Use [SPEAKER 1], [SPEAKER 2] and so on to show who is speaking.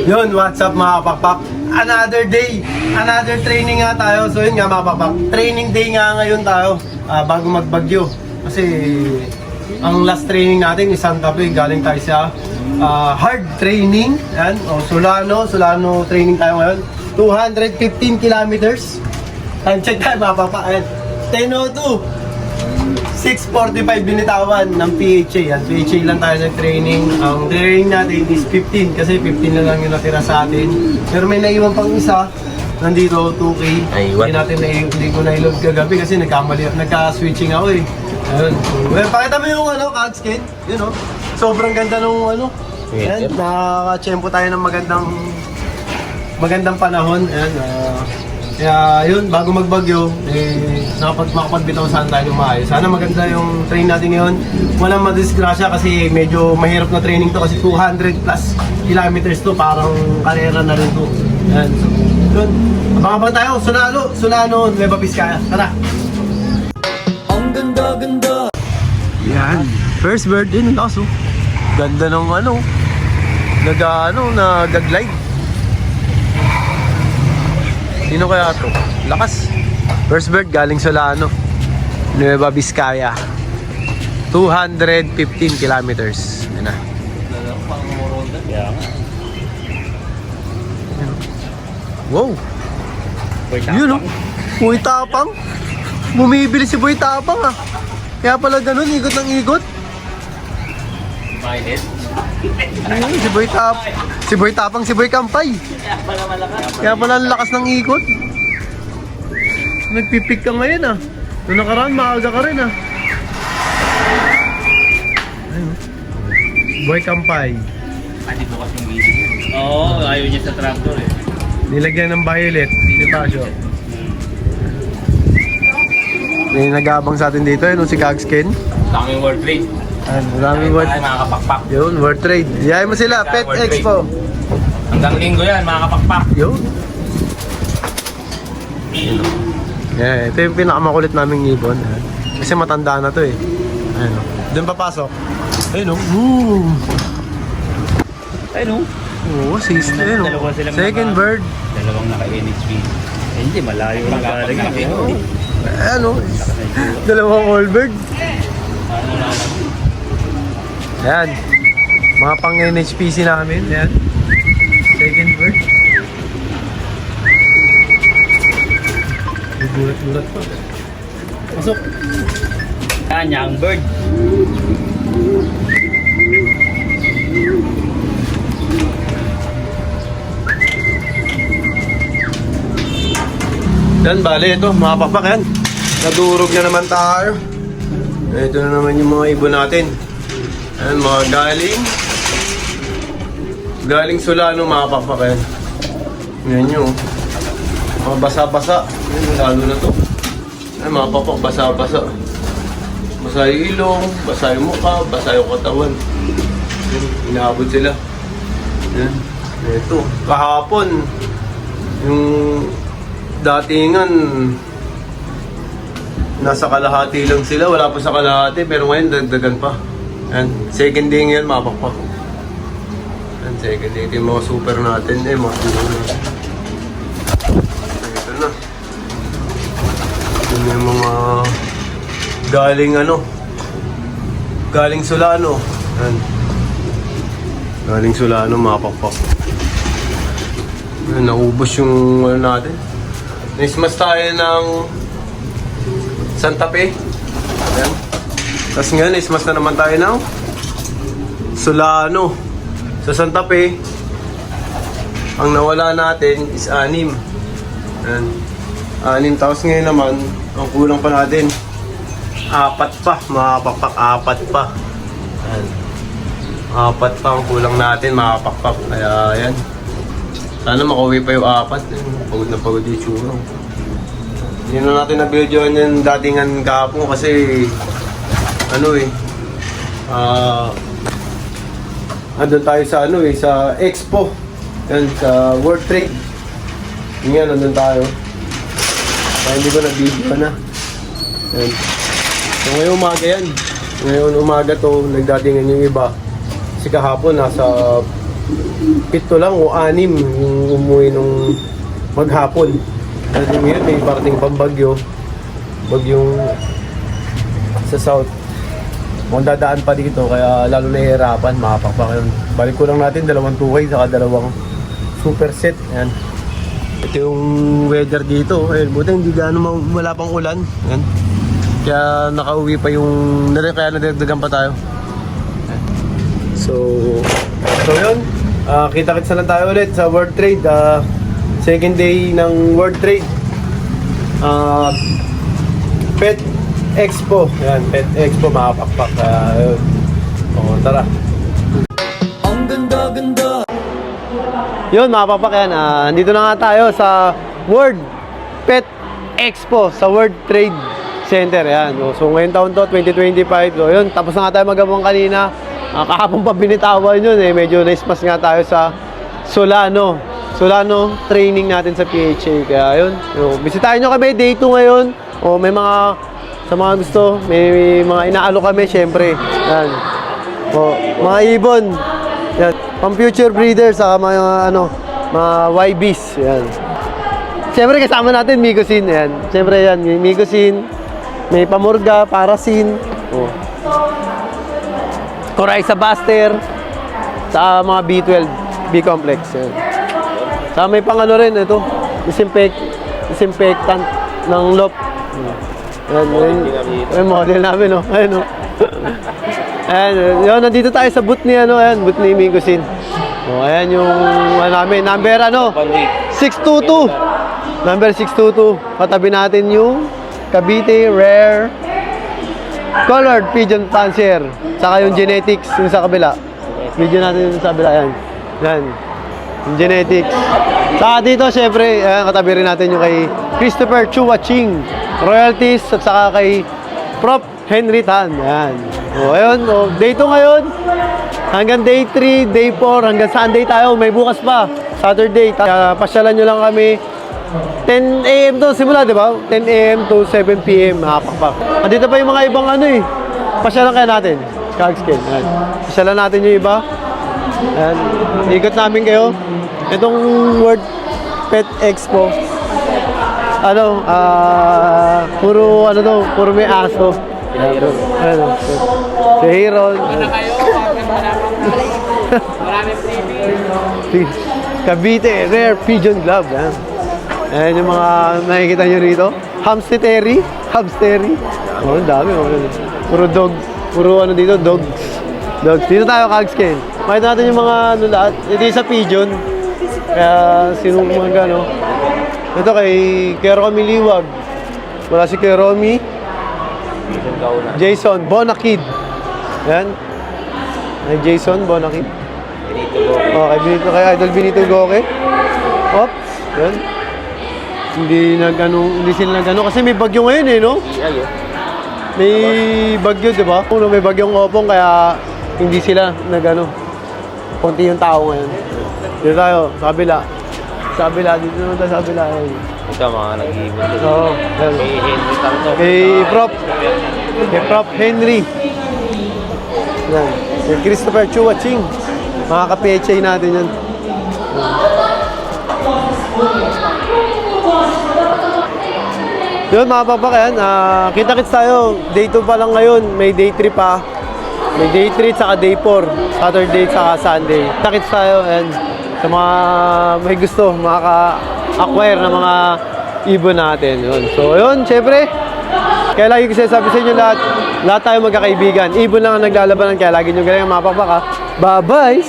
[SPEAKER 1] Yun, what's up mga kapakpak? Another day, another training nga tayo. So yun nga mga kapakpak, training day nga ngayon tayo bago magbagyo. Kasi ang last training natin is Santa Fe, galing tayo sa hard training. Yan, Solano training tayo ngayon. 215 kilometers. Time check tayo mga kapakpak. Ayan, 10:02. 6:45 binitawan ng PHA. Yan, PHA lang tayo sa training. Ang training natin is 15 kasi 15 na lang yung natira sa atin. Pero may naiwan pang isa. Nandito, 2K. Hindi ko na-load kagabi kasi nagka-switching ako eh. Ayun. Well, pakita mo yung card skin. Yun o. Sobrang ganda nung Ayan, nakaka-tsempo tayo ng magandang panahon. Ayan, kaya yun, bago magbagyo, makapagbitaw saan tayo maayos. Sana maganda yung train natin ngayon. Walang madisgrasya kasi medyo mahirap na training to kasi 200 plus kilometers to, parang karera na rin to. Yan, so yun. Abang-abang tayo, Solano, Nueva Vizcaya. Tara! Ang ganda-ganda! Yan, first bird din, lakas oh. Ganda ng nag-glide. Sino kaya ito? Lakas. First bird galing Solano, Nueva Vizcaya. 215 kilometers. Yan na. Wow! Yun o. Boy Tapang. Bumibili si Boy Tapang ah. Kaya pala ganun, ikot ng ikot.
[SPEAKER 2] Mainit.
[SPEAKER 1] Si Boy Tapang, si Boy Kampay. Kaya pala ang lakas ng ikot. Nagpipik ka ngayon ah. Noong nakaraan, maaga ka rin ah. Ayun. Boy Kampay.
[SPEAKER 2] Dito kasi yung video. Oo, ayaw niya sa tractor eh.
[SPEAKER 1] Nilagyan ng violet. Si Tasyo. May nag-aabang sa atin dito, yun si Gagskin.
[SPEAKER 2] Daming World Trade.
[SPEAKER 1] Maraming World
[SPEAKER 2] Trade. Mga kapakpak.
[SPEAKER 1] Yun, World Trade. Iyayin mo sila, Pet
[SPEAKER 2] World
[SPEAKER 1] Expo.
[SPEAKER 2] Hanggang linggo yan, mga kapakpak.
[SPEAKER 1] Yun. Yeah, ito yung pinakamakulit naming ibon. Kasi matanda na to eh. Ayun. Doon papasok. Ayun o.
[SPEAKER 2] Ayun o.
[SPEAKER 1] Oo, sister.
[SPEAKER 2] Dalawa silang
[SPEAKER 1] Second bird.
[SPEAKER 2] Dalawang naka-NHP. Hindi, malayo na galing.
[SPEAKER 1] Ano? Dalawang all bird. Ayan. Mga pang NHPC namin. Ayan. Second bird. Gulat pa. Pasok.
[SPEAKER 2] Kanya ang bird.
[SPEAKER 1] Yan, bale ito, mga pakpak yan. Nadurog na naman tayo. Ito na naman yung mga ibon natin. Ayan, mga galing Solano, mga pakpak yan. Yan yun. Mga basa-basa. Yan, lalo na to. Ayan, mga pakpak, basa-basa. Basa yung ilong, basa yung mukha, basa yung katawan. Yan, inaabot sila. Yan. Ito, kahapon, yung datingan, nasa kalahati lang sila, wala pa sa kalahati, pero ngayon dagdagan pa. Yan, second day ngayon, mapakpak. Yan, second day, ito yung mga super natin, mga super natin. Ito na. Ito na yung mga galing Solano. Yan. Galing Solano, mapakpak. Yan, naubos yung natin. Nismas tayo ng Santa Fe. Ayan. Tapos ngayon, nismas na naman tayo ng Solano. Sa Santa Fe, ang nawala natin is 6. Ayan. 6. Tapos ngayon naman, ang kulang pa natin 4 pa. Mga pakpak, 4 pa. Ayan. 4 pa ang kulang natin, mga pakpak. Kaya ayan. Sana makauwi pa yung 4. Pagod na pagod yung tsura. Hindi na natin na-videoan yung datingan kahapon kasi andun tayo sa sa Expo. Yan, sa World Trade. Yan, andun tayo. Kaya hindi ko na-video na. Yan. So ngayon umaga yan. Ngayon umaga to, nagdatingan yung iba. Kasi kahapon nasa pito lang o 6 yung umuwi nung maghapon. Kasi ngayon may parating pang bagyo. Bagyong sa south. Kung dadaan pa dito, kaya lalo nahihirapan, makapakpak yun. Balik ko lang natin, 2 tukay, saka 2 super set. Ayan. Ito yung weather dito. Ayun, buti hindi gaano wala pang ulan. Ayan. Kaya nakauwi pa yung, kaya nadagdagan pa tayo. Ayan. So yun. Kita-kits na lang tayo ulit sa World Trade. Second day ng World Trade. Pet Expo. Ayan, Pet Expo, makapakpak. Yun. O, tara. Ang ganda-ganda. Yun, makapakpak yan. Nandito na nga tayo sa World Pet Expo sa World Trade Center. Ayan. So, ngayon taon to, 2025. So, yun, tapos na nga tayo magabang kanina. Kahapon pa binitawan yun eh. Medyo na-spas nga tayo sa Solano training natin sa PHA. Kaya yun, bisitahin nyo kami, day 2 ngayon. O may mga, sa mga gusto, may mga inaalo kami syempre. Yan. O, mga ibon. Yan. Pang future breeders, saka mga mga YBs. Yan. Syempre kasama natin Migosin. Yan. Syempre yan, may Migosin, may Pamurga, Parasin. O. Coraisa Buster, sa mga B12, B-complex. Yan. Sa may pang rin, ito, disinfectant ng lop. Ayan, yung model namin, no? Ayan, no? Ayan, yun, nandito tayo sa booth ni, booth ni Migosin. Ayan yung, namin, number, 622. Number 622. Katabi natin yung Cavite Rare Colored Pigeon Pansier. Saka yung genetics, yung sa kabila. Video natin yung sa kabila, ayan. Ayan. Yung genetics. Saka dito, syempre, katabi rin natin yung kay Christopher Chua Ching royalties at saka kay Prof. Henry Tan. Ayan. O, ayun. O, day 2 ngayon. Hanggang day 3, day 4, hanggang Sunday tayo. May bukas pa. Saturday. Pasyalan nyo lang kami. 10 a.m. to simula, di ba? 10 a.m. to 7 p.m. Makapakpak. Andito pa yung mga ibang pasyalan kaya natin. Kagskin. Ayan. Pasyalan natin yung iba. Ayan. Ikot namin kayo. Itong World Pet Expo. Puro puro may aso. Si Hero.
[SPEAKER 2] Maraming freebie.
[SPEAKER 1] Cavite Rare Pigeon Club. Ayan yung mga nakikita nyo rito. Hamstery. Oh, ang dami. Puro dog. Puro dito, dogs. Dito tayo, Kagskin. Makita natin yung mga lahat. Ito yung sa pigeon. Kaya sinong mga ito kay Romy Liwag. Wala si kay Romy. Jason Bonakid. Yan. Ay Jason Bonakid. Okay, kay Idol Benito Goke. Oops. Yan. Hindi sila kasi may bagyo ngayon no? May bagyo, di ba? May bagyong opong kaya hindi sila konti yung tao ngayon. Dito tayo, sa kabila. Dito naman tayo sa kabila.
[SPEAKER 2] Ito mga nag-iibon dito.
[SPEAKER 1] Oo.
[SPEAKER 2] Kay Henry Tanto.
[SPEAKER 1] Kay Prof. Henry. Yan. Kay Christopher Chua Ching. Mga ka-PHA natin yan. Yun mga papak yan. Kita-kits tayo. Day 2 pa lang ngayon. May day 3 pa. May day 3 saka day 4. Saturday saka Sunday. Kita-kits tayo. Yan. Sa mga may gusto, makaka-acquire ng mga ibon natin. Yun. So, yun, syempre, kaya lagi ko sinasabi sa inyo lahat tayo magkakaibigan. Ibon lang ang naglalabanan, kaya lagi nyo galing ang mapapaka. Bye-bye!